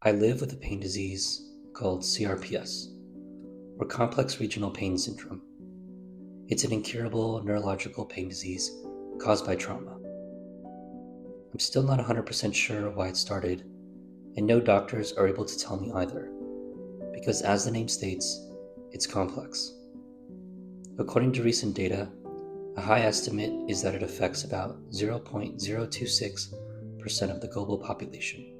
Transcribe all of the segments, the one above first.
I live with a pain disease called CRPS, or complex regional pain syndrome. It's an incurable neurological pain disease caused by trauma. I'm still not 100% sure why it started, and no doctors are able to tell me either, because as the name states, it's complex. According to recent data, a high estimate is that it affects about 0.026% of the global population.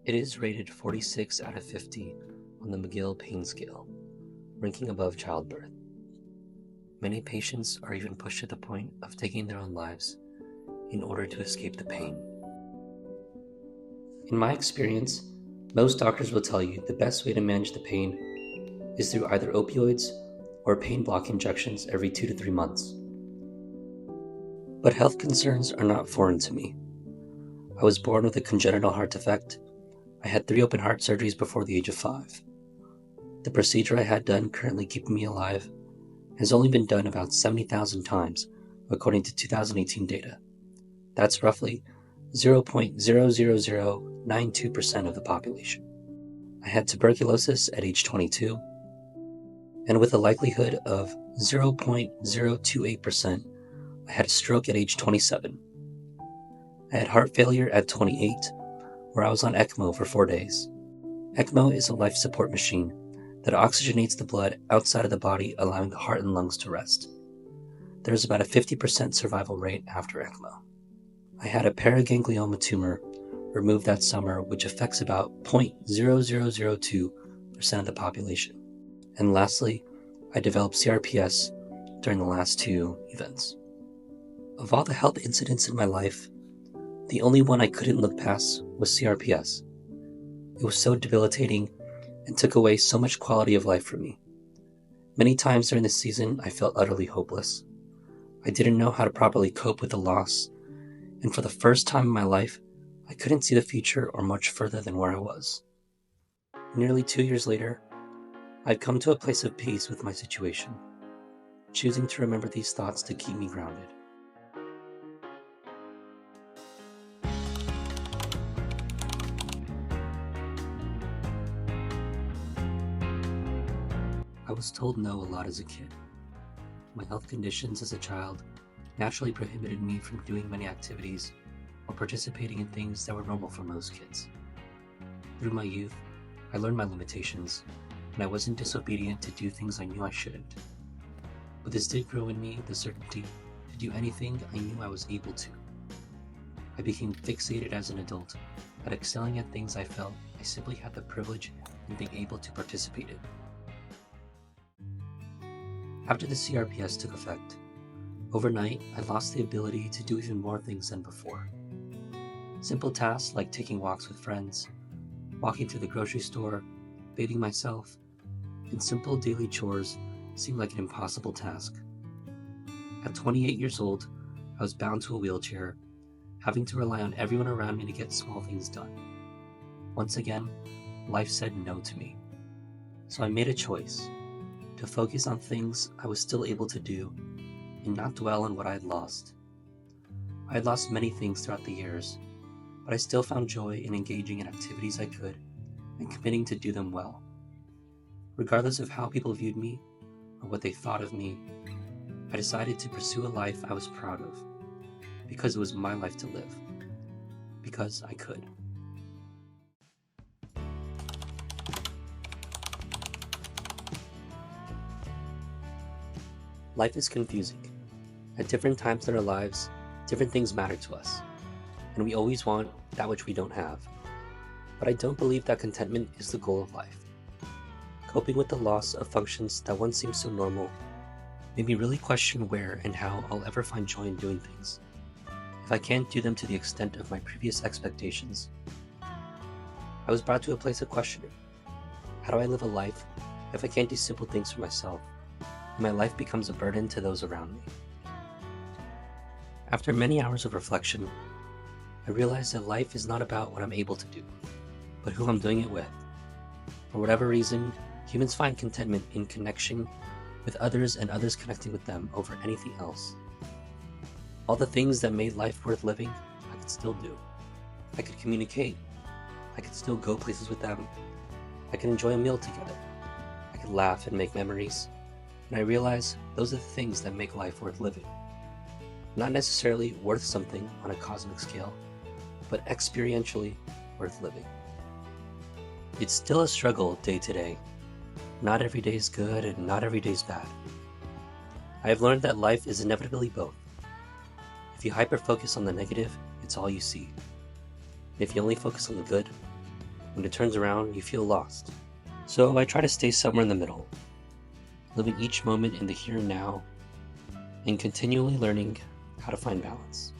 It is rated 46 out of 50 on the McGill Pain Scale, ranking above childbirth. Many patients are even pushed to the point of taking their own lives in order to escape the pain. In my experience, most doctors will tell you the best way to manage the pain is through either opioids or pain block injections every 2 to 3 months. But health concerns are not foreign to me. I was born with a congenital heart defect. I had 3 open heart surgeries before the age of 5. The procedure I had done, currently keeping me alive, has only been done about 70,000 times, according to 2018 data. That's roughly 0.00092% of the population. I had tuberculosis at age 22, and with a likelihood of 0.028%, I had a stroke at age 27. I had heart failure at 28, where I was on ECMO for 4 days. ECMO is a life support machine that oxygenates the blood outside of the body, allowing the heart and lungs to rest. There is about a 50% survival rate after ECMO. I had a paraganglioma tumor removed that summer, which affects about 0.0002% of the population. And lastly, I developed CRPS during the last 2 events. Of all the health incidents in my life, the only one I couldn't look past was CRPS. It was so debilitating and took away so much quality of life from me. Many times during the season, I felt utterly hopeless. I didn't know how to properly cope with the loss, and for the first time in my life, I couldn't see the future or much further than where I was. Nearly 2 years later, I've come to a place of peace with my situation, choosing to remember these thoughts to keep me grounded. I was told no a lot as a kid. My health conditions as a child naturally prohibited me from doing many activities or participating in things that were normal for most kids. Through my youth, I learned my limitations, and I wasn't disobedient to do things I knew I shouldn't. But this did grow in me the certainty to do anything I knew I was able to. I became fixated as an adult at excelling at things I felt I simply had the privilege of being able to participate in. After the CRPS took effect, overnight I lost the ability to do even more things than before. Simple tasks like taking walks with friends, walking to the grocery store, bathing myself, and simple daily chores seemed like an impossible task. At 28 years old, I was bound to a wheelchair, having to rely on everyone around me to get small things done. Once again, life said no to me. So I made a choice to focus on things I was still able to do and not dwell on what I had lost. I had lost many things throughout the years, but I still found joy in engaging in activities I could and committing to do them well. Regardless of how people viewed me or what they thought of me, I decided to pursue a life I was proud of, because it was my life to live, because I could. Life is confusing. At different times in our lives, different things matter to us, and we always want that which we don't have. But I don't believe that contentment is the goal of life. Coping with the loss of functions that once seemed so normal made me really question where and how I'll ever find joy in doing things, if I can't do them to the extent of my previous expectations. I was brought to a place of questioning. How do I live a life if I can't do simple things for myself, and my life becomes a burden to those around me? After many hours of reflection, I realized that life is not about what I'm able to do, but who I'm doing it with. For whatever reason, humans find contentment in connection with others and others connecting with them over anything else. All the things that made life worth living, I could still do. I could communicate. I can still go places with them. I can enjoy a meal together. I can laugh and make memories. And I realize those are the things that make life worth living. Not necessarily worth something on a cosmic scale, but experientially worth living. It's still a struggle day to day. Not every day is good and not every day is bad. I have learned that life is inevitably both. If you hyper-focus on the negative, it's all you see. And if you only focus on the good, when it turns around, you feel lost. So I try to stay somewhere in the middle, living each moment in the here and now, and continually learning how to find balance.